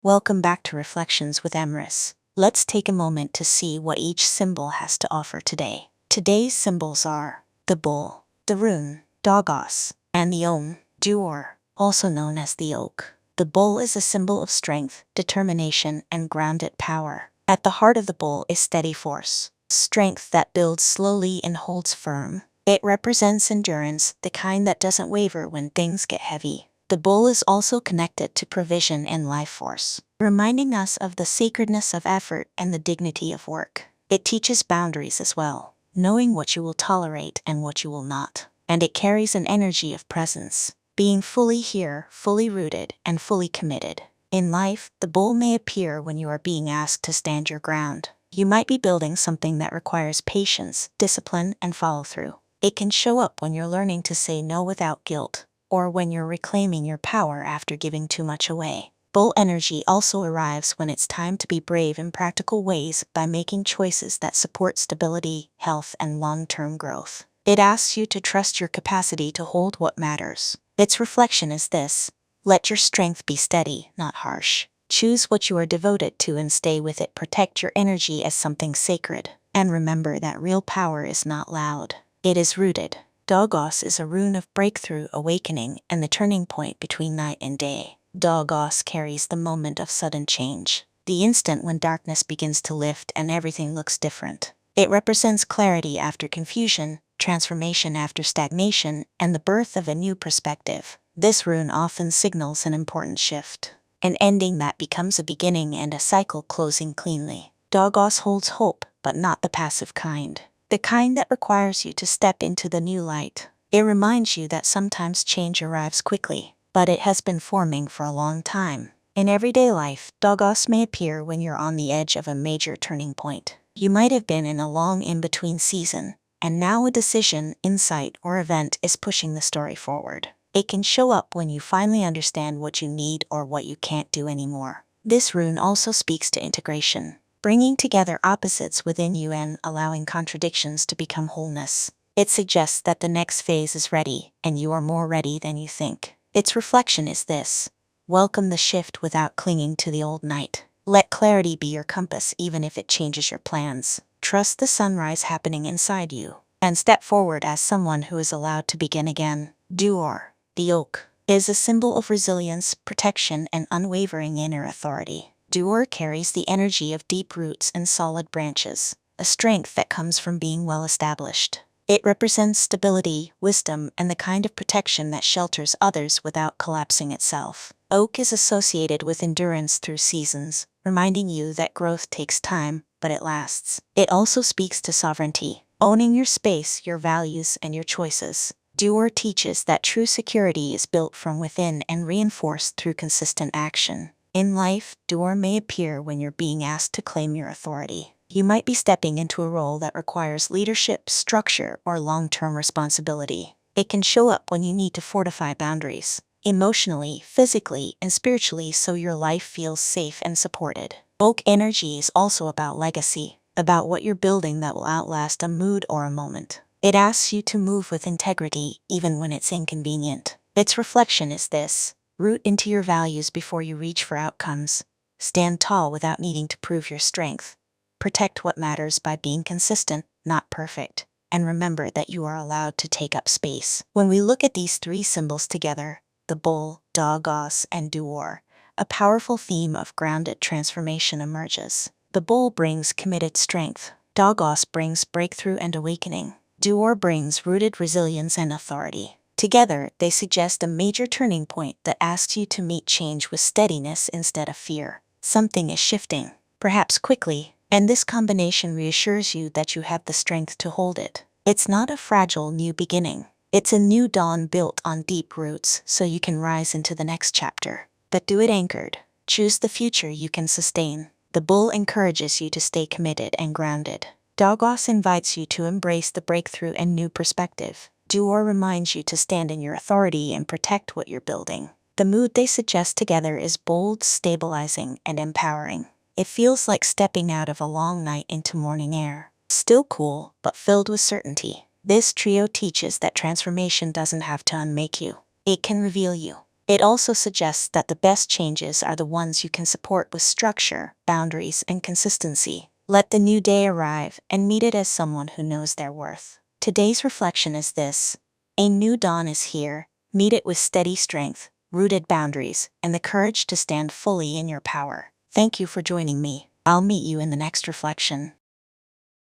Welcome back to Reflections with Emrys. Let's take a moment to see what each symbol has to offer today. Today's symbols are the bull, the rune, Dagaz, and the Duir, also known as the oak. The bull is a symbol of strength, determination, and grounded power. At the heart of the bull is steady force, strength that builds slowly and holds firm. It represents endurance, the kind that doesn't waver when things get heavy. The bull is also connected to provision and life force, reminding us of the sacredness of effort and the dignity of work. It teaches boundaries as well, knowing what you will tolerate and what you will not. And it carries an energy of presence, being fully here, fully rooted, and fully committed. In life, the bull may appear when you are being asked to stand your ground. You might be building something that requires patience, discipline, and follow-through. It can show up when you're learning to say no without guilt, or when you're reclaiming your power after giving too much away. Bull energy also arrives when it's time to be brave in practical ways by making choices that support stability, health, and long-term growth. It asks you to trust your capacity to hold what matters. Its reflection is this: let your strength be steady, not harsh. Choose what you are devoted to and stay with it. Protect your energy as something sacred. And remember that real power is not loud. It is rooted. Dagaz is a rune of breakthrough, awakening, and the turning point between night and day. Dagaz carries the moment of sudden change, the instant when darkness begins to lift and everything looks different. It represents clarity after confusion, transformation after stagnation, and the birth of a new perspective. This rune often signals an important shift, an ending that becomes a beginning and a cycle closing cleanly. Dagaz holds hope, but not the passive kind. The kind that requires you to step into the new light. It reminds you that sometimes change arrives quickly, but it has been forming for a long time. In everyday life, Dagaz may appear when you're on the edge of a major turning point. You might have been in a long in-between season, and now a decision, insight, or event is pushing the story forward. It can show up when you finally understand what you need or what you can't do anymore. This rune also speaks to integration, bringing together opposites within you and allowing contradictions to become wholeness. It suggests that the next phase is ready, and you are more ready than you think. Its reflection is this: welcome the shift without clinging to the old night. Let clarity be your compass even if it changes your plans. Trust the sunrise happening inside you, and step forward as someone who is allowed to begin again. Duir, the oak, is a symbol of resilience, protection, and unwavering inner authority. Duir carries the energy of deep roots and solid branches, a strength that comes from being well established. It represents stability, wisdom, and the kind of protection that shelters others without collapsing itself. Oak is associated with endurance through seasons, reminding you that growth takes time, but it lasts. It also speaks to sovereignty, owning your space, your values, and your choices. Duir teaches that true security is built from within and reinforced through consistent action. In life, Duir may appear when you're being asked to claim your authority. You might be stepping into a role that requires leadership, structure, or long-term responsibility. It can show up when you need to fortify boundaries, emotionally, physically, and spiritually, so your life feels safe and supported. Oak energy is also about legacy, about what you're building that will outlast a mood or a moment. It asks you to move with integrity, even when it's inconvenient. Its reflection is this: root into your values before you reach for outcomes. Stand tall without needing to prove your strength. Protect what matters by being consistent, not perfect. And remember that you are allowed to take up space. When we look at these three symbols together, the bull, Dagaz, and Duir, a powerful theme of grounded transformation emerges. The bull brings committed strength. Dagaz brings breakthrough and awakening. Duir brings rooted resilience and authority. Together, they suggest a major turning point that asks you to meet change with steadiness instead of fear. Something is shifting, perhaps quickly, and this combination reassures you that you have the strength to hold it. It's not a fragile new beginning. It's a new dawn built on deep roots so you can rise into the next chapter. But do it anchored. Choose the future you can sustain. The bull encourages you to stay committed and grounded. Dagaz invites you to embrace the breakthrough and new perspective. Duir reminds you to stand in your authority and protect what you're building. The mood they suggest together is bold, stabilizing, and empowering. It feels like stepping out of a long night into morning air. Still cool, but filled with certainty. This trio teaches that transformation doesn't have to unmake you. It can reveal you. It also suggests that the best changes are the ones you can support with structure, boundaries, and consistency. Let the new day arrive and meet it as someone who knows their worth. Today's reflection is this: a new dawn is here. Meet it with steady strength, rooted boundaries, and the courage to stand fully in your power. Thank you for joining me. I'll meet you in the next reflection.